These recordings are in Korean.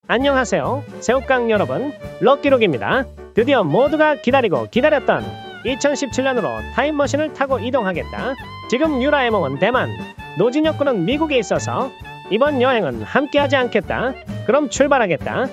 안녕하세요 새우깡 여러분, 럭키룩입니다. 드디어 모두가 기다리고 기다렸던 2017년으로 타임머신을 타고 이동하겠다. 지금 유라에몽은 대만, 노진혁 군은 미국에 있어서 이번 여행은 함께하지 않겠다. 그럼 출발하겠다.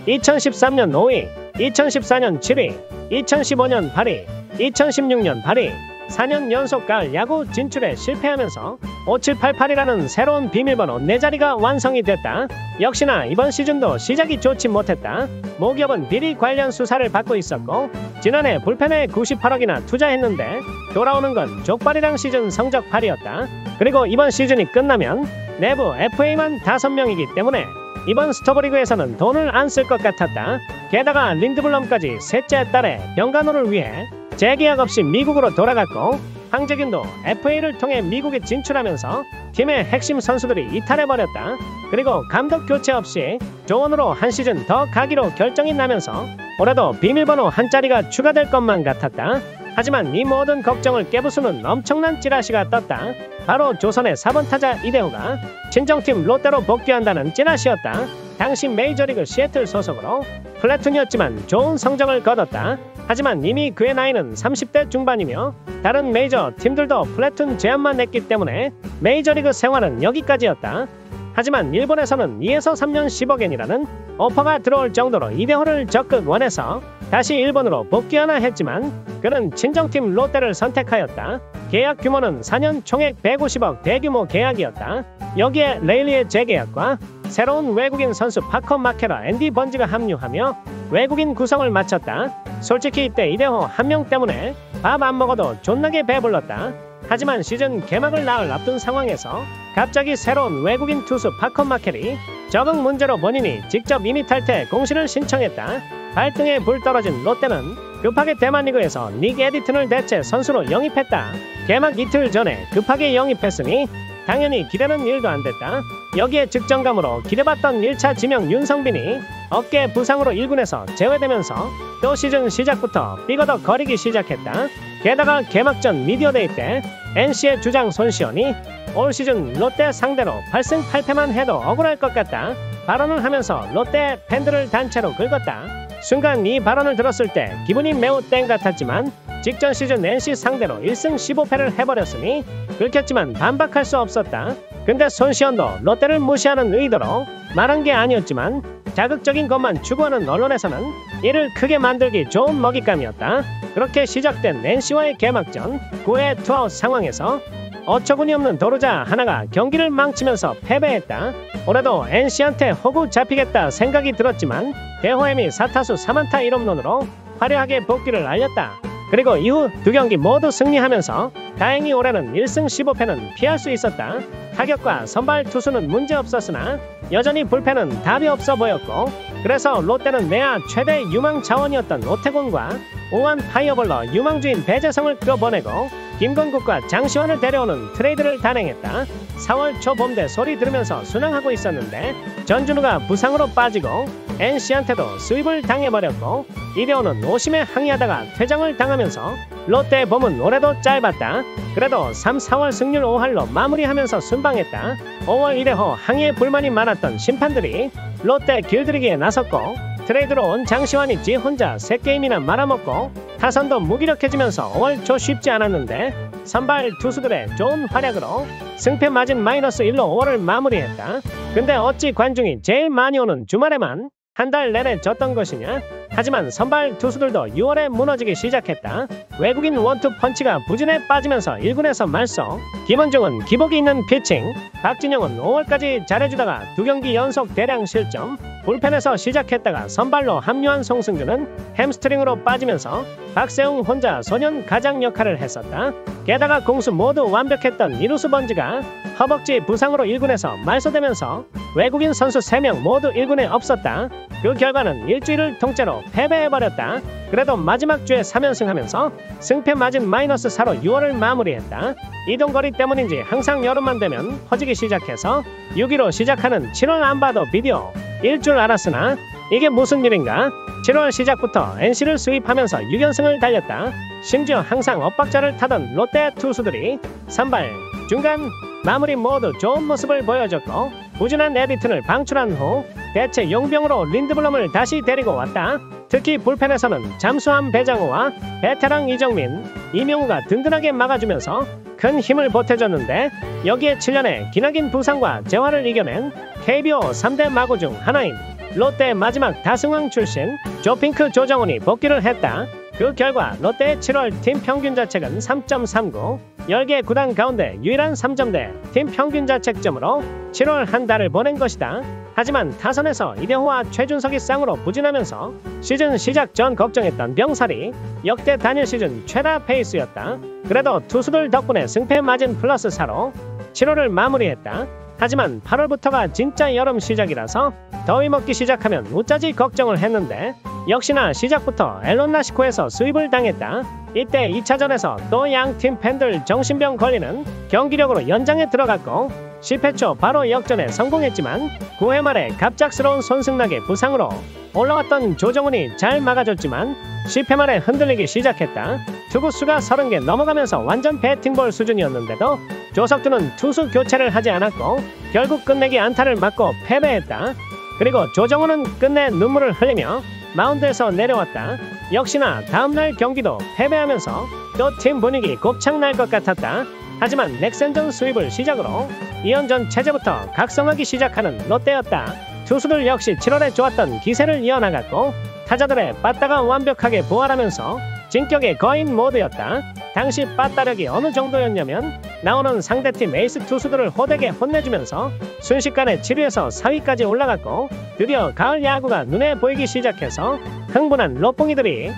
2013년 5위, 2014년 7위, 2015년 8위, 2016년 8위, 4년 연속 가을 야구 진출에 실패하면서 5788이라는 새로운 비밀번호 4자리가 완성이 됐다. 역시나 이번 시즌도 시작이 좋지 못했다. 모기업은 비리 관련 수사를 받고 있었고 지난해 불펜에 98억이나 투자했는데 돌아오는 건 족발이랑 시즌 성적 8이었다. 그리고 이번 시즌이 끝나면 내부 FA만 5명이기 때문에 이번 스토브리그에서는 돈을 안 쓸 것 같았다. 게다가 린드블럼까지 셋째 딸의 병간호를 위해 재계약 없이 미국으로 돌아갔고 황재균도 FA를 통해 미국에 진출하면서 팀의 핵심 선수들이 이탈해버렸다. 그리고 감독 교체 없이 조언으로 한 시즌 더 가기로 결정이 나면서 올해도 비밀번호 한 자리가 추가될 것만 같았다. 하지만 이 모든 걱정을 깨부수는 엄청난 찌라시가 떴다. 바로 조선의 4번 타자 이대호가 친정팀 롯데로 복귀한다는 찌라시였다. 당시 메이저리그 시애틀 소속으로 플래툰이었지만 좋은 성적을 거뒀다. 하지만 이미 그의 나이는 30대 중반이며 다른 메이저 팀들도 플래툰 제안만 했기 때문에 메이저리그 생활은 여기까지였다. 하지만 일본에서는 2에서 3년 10억엔이라는 오퍼가 들어올 정도로 이대호를 적극 원해서 다시 일본으로 복귀하나 했지만 그는 친정팀 롯데를 선택하였다. 계약 규모는 4년 총액 150억 대규모 계약이었다. 여기에 레일리의 재계약과 새로운 외국인 선수 파커 마케라 앤디 번지가 합류하며 외국인 구성을 마쳤다. 솔직히 이때 이대호 한 명 때문에 밥 안 먹어도 존나게 배불렀다. 하지만 시즌 개막을 나흘 앞둔 상황에서 갑자기 새로운 외국인 투수 파커 마켈이 적응 문제로 본인이 직접 임의 탈퇴 공시를 신청했다. 발등에 불 떨어진 롯데는 급하게 대만리그에서 닉 에디튼을 대체 선수로 영입했다. 개막 이틀 전에 급하게 영입했으니 당연히 기대는 1도 안 됐다. 여기에 직전감으로 기대받던 1차 지명 윤성빈이 어깨 부상으로 1군에서 제외되면서 또 시즌 시작부터 삐거덕 거리기 시작했다. 게다가 개막전 미디어데이 때 NC의 주장 손시현이 올 시즌 롯데 상대로 8승 8패만 해도 억울할 것 같다 발언을 하면서 롯데 팬들을 단체로 긁었다. 순간 이 발언을 들었을 때 기분이 매우 땡 같았지만 직전 시즌 NC 상대로 1승 15패를 해버렸으니 긁혔지만 반박할 수 없었다. 근데 손시현도 롯데를 무시하는 의도로 말한 게 아니었지만 자극적인 것만 추구하는 언론에서는 이를 크게 만들기 좋은 먹잇감이었다. 그렇게 시작된 NC와의 개막전 9회 투아웃 상황에서 어처구니 없는 도루자 하나가 경기를 망치면서 패배했다. 올해도 NC한테 호구 잡히겠다 생각이 들었지만 대호엠이 4타수 3안타 1홈런으로 화려하게 복귀를 알렸다. 그리고 이후 2경기 모두 승리하면서 다행히 올해는 1승 15패는 피할 수 있었다. 타격과 선발 투수는 문제없었으나 여전히 불펜은 답이 없어 보였고 그래서 롯데는 내야 최대 유망 자원이었던 오태곤과 오한 파이어볼러 유망주인 배재성을 끌어보내고 김건국과 장시환을 데려오는 트레이드를 단행했다. 4월 초 봄대 소리 들으면서 순항하고 있었는데 전준우가 부상으로 빠지고 NC한테도 수입을 당해버렸고 이대호는 오심에 항의하다가 퇴장을 당하면서 롯데의 봄은 올해도 짧았다. 그래도 3, 4월 승률 5할로 마무리하면서 순방했다. 5월 이대호 항의에 불만이 많았던 심판들이 롯데 길들이기에 나섰고 트레이드로 온 장시환이 지 혼자 3게임이나 말아먹고 타선도 무기력해지면서 5월 초 쉽지 않았는데 선발 투수들의 좋은 활약으로 승패 마진 -1로 5월을 마무리했다. 근데 어찌 관중이 제일 많이 오는 주말에만 한 달 내내 졌던 것이냐? 하지만 선발 투수들도 6월에 무너지기 시작했다. 외국인 원투 펀치가 부진에 빠지면서 1군에서 말소, 김원중은 기복이 있는 피칭, 박진영은 5월까지 잘해주다가 2경기 연속 대량 실점, 불펜에서 시작했다가 선발로 합류한 송승준은 햄스트링으로 빠지면서 박세웅 혼자 소년 가장 역할을 했었다. 게다가 공수 모두 완벽했던 이루수 번지가 허벅지 부상으로 1군에서 말소되면서 외국인 선수 3명 모두 1군에 없었다. 그 결과는 일주일을 통째로 패배해버렸다. 그래도 마지막 주에 3연승하면서 승패 마진 -4로 6월을 마무리했다. 이동거리 때문인지 항상 여름만 되면 퍼지기 시작해서 6위로 시작하는 7월 안 봐도 비디오 일 줄 알았으나 이게 무슨 일인가? 7월 시작부터 NC를 수입하면서 6연승을 달렸다. 심지어 항상 엇박자를 타던 롯데 투수들이 선발, 중간, 마무리 모두 좋은 모습을 보여줬고 부진한 에디튼을 방출한 후 대체 용병으로 린드블럼을 다시 데리고 왔다. 특히 불펜에서는 잠수함 배장호와 베테랑 이정민, 이명우가 든든하게 막아주면서 큰 힘을 보태줬는데, 여기에 7년의 기나긴 부상과 재활을 이겨낸 KBO 3대 마고 중 하나인 롯데 마지막 다승왕 출신 조핑크 조정훈이 복귀를 했다. 그 결과 롯데의 7월 팀 평균 자책은 3.39, 10개 구단 가운데 유일한 3점대 팀 평균 자책점으로 7월 한 달을 보낸 것이다. 하지만 타선에서 이대호와 최준석이 쌍으로 부진하면서 시즌 시작 전 걱정했던 병살이 역대 단일 시즌 최다 페이스였다. 그래도 투수들 덕분에 승패 마진 플러스 4로 7월을 마무리했다. 하지만 8월부터가 진짜 여름 시작이라서 더위 먹기 시작하면 우짜지 걱정을 했는데, 역시나 시작부터 앨런 라시코에서 수입을 당했다. 이때 2차전에서 또 양팀 팬들 정신병 걸리는 경기력으로 연장에 들어갔고 10회 초 바로 역전에 성공했지만 9회 말에 갑작스러운 손승락의 부상으로 올라왔던 조정훈이 잘 막아줬지만 10회 말에 흔들리기 시작했다. 투구수가 30개 넘어가면서 완전 배팅볼 수준이었는데도 조석두는 투수 교체를 하지 않았고 결국 끝내기 안타를 맞고 패배했다. 그리고 조정훈은 끝내 눈물을 흘리며 마운드에서 내려왔다. 역시나 다음날 경기도 패배하면서 또 팀 분위기 곱창 날 것 같았다. 하지만 넥센전 수입을 시작으로 2연전 체제부터 각성하기 시작하는 롯데였다. 투수들 역시 7월에 좋았던 기세를 이어나갔고 타자들의 빠따가 완벽하게 부활하면서 진격의 거인 모드였다. 당시 빠따력이 어느 정도였냐면 나오는 상대팀 에이스 투수들을 호되게 혼내주면서 순식간에 7위에서 4위까지 올라갔고, 드디어 가을 야구가 눈에 보이기 시작해서 흥분한 롯봉이들이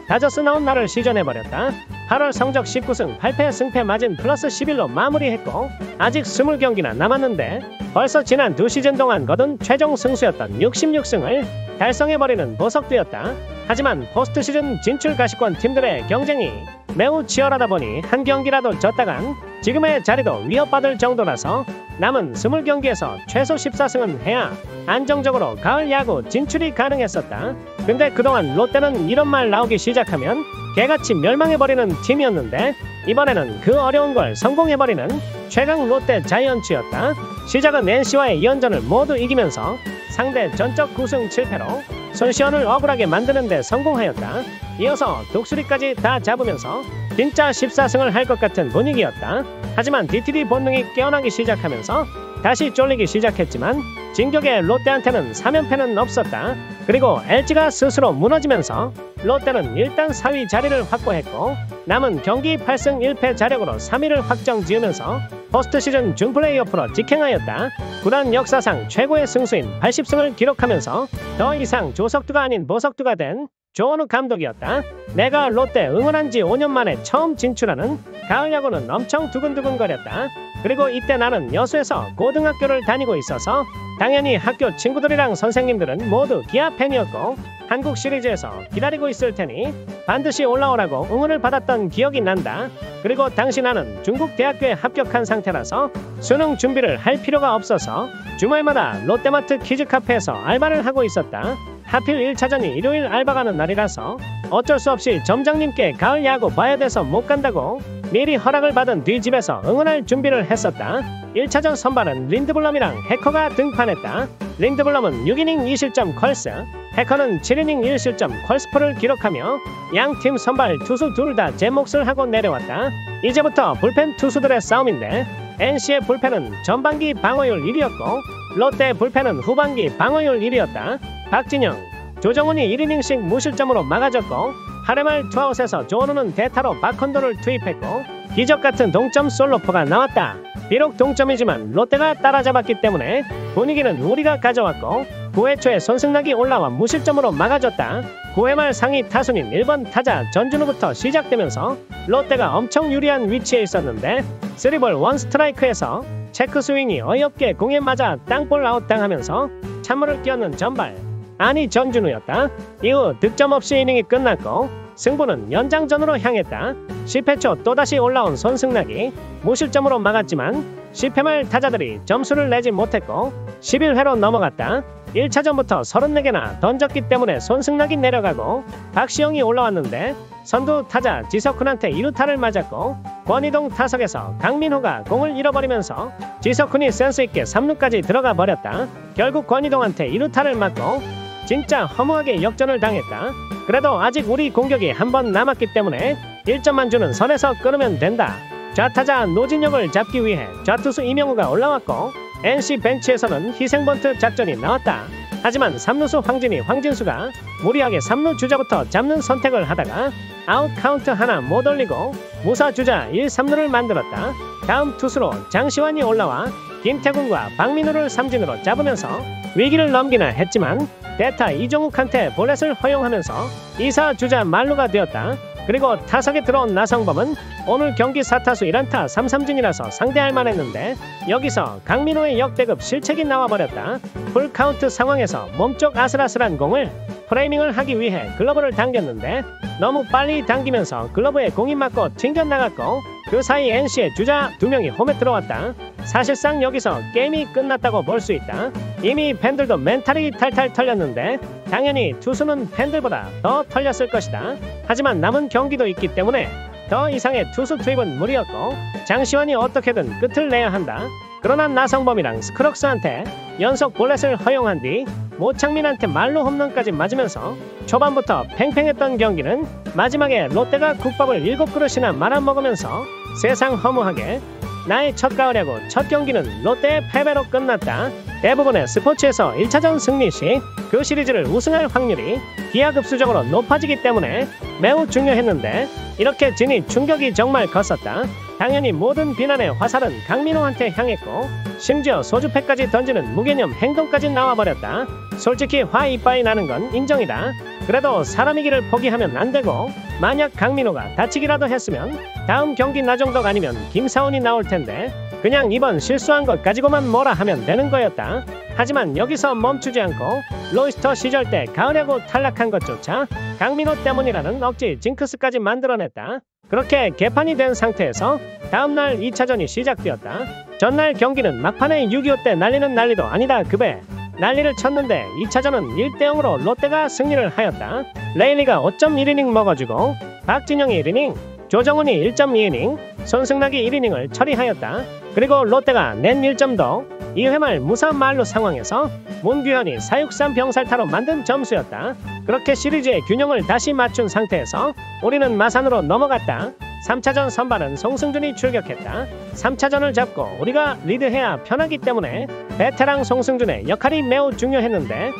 다저스 나온 날을 시전해버렸다. 8월 성적 19승 8패 승패 마진 플러스 11로 마무리했고 아직 20경기나 남았는데 벌써 지난 2시즌 동안 거둔 최종 승수였던 66승을 달성해버리는 보석두였다. 하지만 포스트 시즌 진출 가시권 팀들의 경쟁이 매우 치열하다 보니 한 경기라도 졌다간 지금의 자리도 위협받을 정도라서 남은 20경기에서 최소 14승은 해야 안정적으로 가을 야구 진출이 가능했었다. 근데 그동안 롯데는 이런 말 나오기 시작하면 개같이 멸망해버리는 팀이었는데 이번에는 그 어려운 걸 성공해버리는 최강 롯데 자이언츠였다. 시작은 NC와의 2연전을 모두 이기면서 상대 전적 9승 7패로 손시현을 억울하게 만드는 데 성공하였다. 이어서 독수리까지 다 잡으면서 진짜 14승을 할 것 같은 분위기였다. 하지만 DTD 본능이 깨어나기 시작하면서 다시 쫄리기 시작했지만 진격의 롯데한테는 3연패는 없었다. 그리고 LG가 스스로 무너지면서 롯데는 일단 4위 자리를 확보했고 남은 경기 8승 1패 자력으로 3위를 확정 지으면서 포스트 시즌 준플레이오프로 직행하였다. 구단 역사상 최고의 승수인 80승을 기록하면서 더 이상 조석두가 아닌 보석두가 된 조원우 감독이었다. 내가 롯데 응원한 지 5년 만에 처음 진출하는 가을 야구는 엄청 두근두근거렸다. 그리고 이때 나는 여수에서 고등학교를 다니고 있어서 당연히 학교 친구들이랑 선생님들은 모두 기아 팬이었고 한국 시리즈에서 기다리고 있을 테니 반드시 올라오라고 응원을 받았던 기억이 난다. 그리고 당시 나는 중국 대학교에 합격한 상태라서 수능 준비를 할 필요가 없어서 주말마다 롯데마트 키즈카페에서 알바를 하고 있었다. 하필 1차전이 일요일 알바 가는 날이라서 어쩔 수 없이 점장님께 가을 야구 봐야 돼서 못 간다고 미리 허락을 받은 뒤 집에서 응원할 준비를 했었다. 1차전 선발은 린드블럼이랑 해커가 등판했다. 린드블럼은 6이닝 2실점 컬스, 해커는 7이닝 1실점 컬스포를 기록하며 양팀 선발 투수 둘 다 제 몫을 하고 내려왔다. 이제부터 불펜 투수들의 싸움인데 NC의 불펜은 전반기 방어율 1위였고 롯데의 불펜은 후반기 방어율 1위였다. 박진영, 조정훈이 1이닝씩 무실점으로 막아줬고 8회 말 투아웃에서 조원우는 대타로 박헌도를 투입했고 기적같은 동점 솔로포가 나왔다. 비록 동점이지만 롯데가 따라잡았기 때문에 분위기는 우리가 가져왔고 9회 초에 손승락이 올라와 무실점으로 막아줬다. 9회 말 상위 타순인 1번 타자 전준우부터 시작되면서 롯데가 엄청 유리한 위치에 있었는데 3볼 1스트라이크에서 체크 스윙이 어이없게 공에 맞아 땅볼 아웃당하면서 찬물을 끼얹는 전발, 아니 전준우였다. 이후 득점 없이 이닝이 끝났고 승부는 연장전으로 향했다. 10회 초 또다시 올라온 손승락이 무실점으로 막았지만 10회 말 타자들이 점수를 내지 못했고 11회로 넘어갔다. 1차전부터 34개나 던졌기 때문에 손승락이 내려가고 박시영이 올라왔는데 선두 타자 지석훈한테 2루타를 맞았고 권희동 타석에서 강민호가 공을 잃어버리면서 지석훈이 센스있게 3루까지 들어가 버렸다. 결국 권희동한테 2루타를 맞고 진짜 허무하게 역전을 당했다. 그래도 아직 우리 공격이 한 번 남았기 때문에 1점만 주는 선에서 끊으면 된다. 좌타자 노진혁을 잡기 위해 좌투수 이명우가 올라왔고 NC 벤치에서는 희생번트 작전이 나왔다. 하지만 3루수 황진수가 무리하게 3루 주자부터 잡는 선택을 하다가 아웃 카운트 하나 못 올리고 무사 주자 1, 3루를 만들었다. 다음 투수로 장시환이 올라와 김태군과 박민우를 삼진으로 잡으면서 위기를 넘기나 했지만 대타 이종욱한테 볼넷을 허용하면서 2사 주자 만루가 되었다. 그리고 타석에 들어온 나성범은 오늘 경기 4타수 1안타 3삼진이라서 상대할 만했는데 여기서 강민호의 역대급 실책이 나와버렸다. 풀카운트 상황에서 몸쪽 아슬아슬한 공을 프레이밍을 하기 위해 글러브를 당겼는데 너무 빨리 당기면서 글러브에 공이 맞고 튕겨나갔고 그 사이 NC의 주자 2명이 홈에 들어왔다. 사실상 여기서 게임이 끝났다고 볼 수 있다. 이미 팬들도 멘탈이 탈탈 털렸는데 당연히 투수는 팬들보다 더 털렸을 것이다. 하지만 남은 경기도 있기 때문에 더 이상의 투수 투입은 무리였고 장시환이 어떻게든 끝을 내야 한다. 그러나 나성범이랑 스크럭스한테 연속 볼넷을 허용한 뒤 모창민한테 말로 홈런까지 맞으면서 초반부터 팽팽했던 경기는 마지막에 롯데가 국밥을 7그릇이나 말아먹으면서 세상 허무하게 나의 첫 가을야구 첫 경기는 롯데의 패배로 끝났다. 대부분의 스포츠에서 1차전 승리 시 그 시리즈를 우승할 확률이 기하급수적으로 높아지기 때문에 매우 중요했는데 이렇게 지니 충격이 정말 컸었다. 당연히 모든 비난의 화살은 강민호한테 향했고 심지어 소주패까지 던지는 무개념 행동까지 나와버렸다. 솔직히 화 이빠이 나는 건 인정이다. 그래도 사람이기를 포기하면 안되고 만약 강민호가 다치기라도 했으면 다음 경기 나 정도 아니면 김사원이 나올텐데 그냥 이번 실수한 것 가지고만 뭐라 하면 되는 거였다. 하지만 여기서 멈추지 않고 로이스터 시절 때 가을야구 탈락한 것조차 강민호 때문이라는 억지 징크스까지 만들어냈다. 그렇게 개판이 된 상태에서 다음날 2차전이 시작되었다. 전날 경기는 막판에 6.25 때 날리는 난리도 아니다 급의 난리를 쳤는데 2차전은 1대0으로 롯데가 승리를 하였다. 레일리가 5.1이닝 먹어주고 박진영이 1이닝, 조정훈이 1.2이닝, 손승락이 1이닝을 처리하였다. 그리고 롯데가 낸 1점도 2회 말 무사 만루 상황에서 문규현이 4-6-3 병살타로 만든 점수였다. 그렇게 시리즈의 균형을 다시 맞춘 상태에서 우리는 마산으로 넘어갔다. 3차전 선발은 송승준이 출격했다. 3차전을 잡고 우리가 리드해야 편하기 때문에 베테랑 송승준의 역할이 매우 중요했는데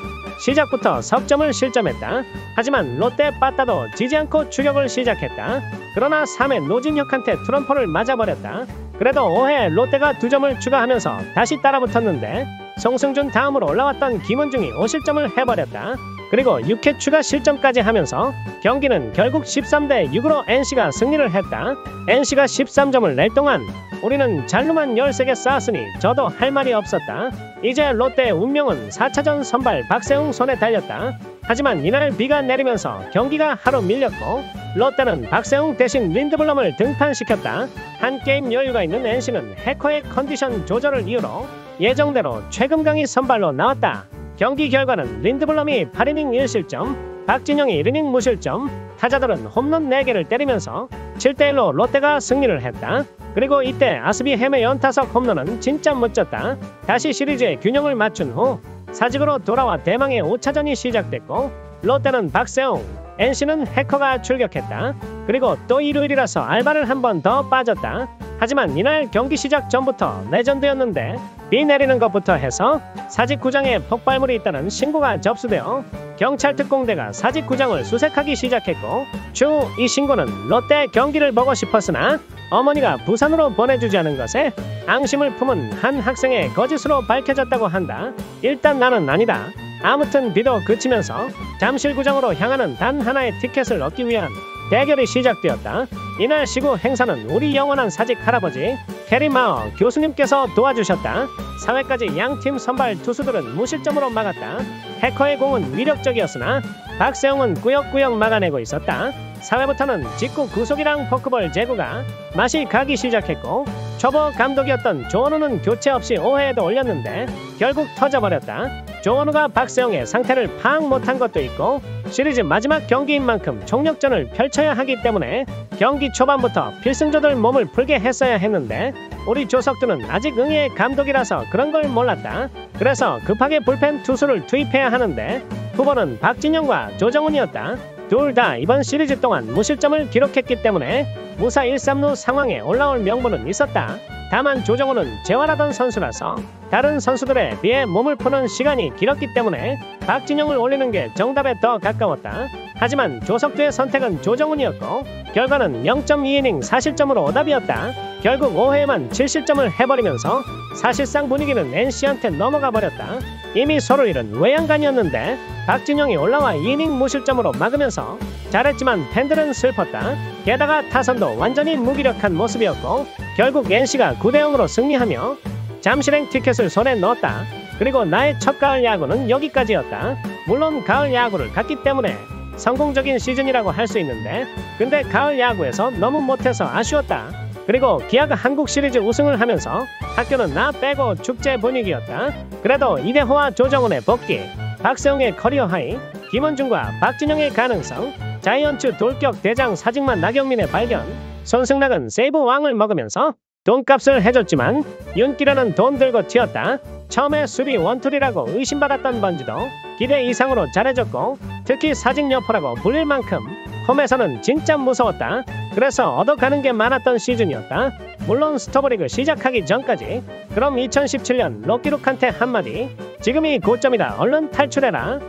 시작부터 석점을 실점했다. 하지만 롯데 빠따도 지지 않고 추격을 시작했다. 그러나 3회 노진혁한테 트럼프를 맞아버렸다. 그래도 5회 롯데가 2점을 추가하면서 다시 따라붙었는데 송승준 다음으로 올라왔던 김은중이 5실점을 해버렸다. 그리고 6회 추가 실점까지 하면서 경기는 결국 13대6으로 NC가 승리를 했다. NC가 13점을 낼 동안 우리는 잔루만 13개 쌓았으니 저도 할 말이 없었다. 이제 롯데의 운명은 4차전 선발 박세웅 손에 달렸다. 하지만 이날 비가 내리면서 경기가 하루 밀렸고 롯데는 박세웅 대신 린드블럼을 등판시켰다. 한 게임 여유가 있는 NC는 해커의 컨디션 조절을 이유로 예정대로 최금강이 선발로 나왔다. 경기 결과는 린드블럼이 8이닝 1실점, 박진영이 1이닝 무실점, 타자들은 홈런 4개를 때리면서 7대1로 롯데가 승리를 했다. 그리고 이때 아스비 햄의 연타석 홈런은 진짜 멋졌다. 다시 시리즈의 균형을 맞춘 후 사직으로 돌아와 대망의 5차전이 시작됐고 롯데는 박세웅, NC는 해커가 출격했다. 그리고 또 일요일이라서 알바를 한 번 더 빠졌다. 하지만 이날 경기 시작 전부터 레전드였는데 비 내리는 것부터 해서 사직구장에 폭발물이 있다는 신고가 접수되어 경찰 특공대가 사직구장을 수색하기 시작했고 추후 이 신고는 롯데 경기를 보고 싶었으나 어머니가 부산으로 보내주지 않은 것에 앙심을 품은 한 학생의 거짓으로 밝혀졌다고 한다. 일단 나는 아니다. 아무튼 비도 그치면서 잠실구장으로 향하는 단 하나의 티켓을 얻기 위한 대결이 시작되었다. 이날 시구 행사는 우리 영원한 사직 할아버지 캐리마어 교수님께서 도와주셨다. 4회까지 양팀 선발 투수들은 무실점으로 막았다. 해커의 공은 위력적이었으나 박세웅은 꾸역꾸역 막아내고 있었다. 4회부터는 직구 구속이랑 포크볼 제구가 맛이 가기 시작했고 초보 감독이었던 조원우는 교체 없이 5회에도 올렸는데 결국 터져버렸다. 조원우가 박세웅의 상태를 파악 못한 것도 있고 시리즈 마지막 경기인 만큼 총력전을 펼쳐야 하기 때문에 경기 초반부터 필승조들 몸을 풀게 했어야 했는데 우리 조석두는 아직 응애의 감독이라서 그런 걸 몰랐다. 그래서 급하게 불펜 투수를 투입해야 하는데 후보는 박진영과 조정훈이었다. 둘 다 이번 시리즈 동안 무실점을 기록했기 때문에 무사 1-3루 상황에 올라올 명분은 있었다. 다만 조정훈은 재활하던 선수라서 다른 선수들에 비해 몸을 푸는 시간이 길었기 때문에 박진영을 올리는 게 정답에 더 가까웠다. 하지만 조석두의 선택은 조정훈이었고 결과는 0.2이닝 4실점으로 오답이었다. 결국 5회에만 7실점을 해버리면서 사실상 분위기는 NC한테 넘어가 버렸다. 이미 서로 잃은 외양간이었는데 박진영이 올라와 2이닝 무실점으로 막으면서 잘했지만 팬들은 슬펐다. 게다가 타선도 완전히 무기력한 모습이었고 결국 NC가 9대0으로 승리하며 잠실행 티켓을 손에 넣었다. 그리고 나의 첫 가을 야구는 여기까지였다. 물론 가을 야구를 갔기 때문에 성공적인 시즌이라고 할 수 있는데 근데 가을 야구에서 너무 못해서 아쉬웠다. 그리고 기아가 한국 시리즈 우승을 하면서 학교는 나 빼고 축제 분위기였다. 그래도 이대호와 조정훈의 복귀, 박세웅의 커리어 하이, 김원중과 박진영의 가능성, 자이언츠 돌격 대장 사직만 나경민의 발견, 손승락은 세이브 왕을 먹으면서 돈값을 해줬지만 윤기련은 돈 들고 튀었다. 처음에 수비 원툴이라고 의심받았던 번지도 기대 이상으로 잘해줬고 특히 사직 여포라고 불릴 만큼 홈에서는 진짜 무서웠다. 그래서 얻어가는 게 많았던 시즌이었다. 물론 스토브리그 시작하기 전까지. 그럼 2017년 럭키룩한테 한마디. 지금이 고점이다. 얼른 탈출해라.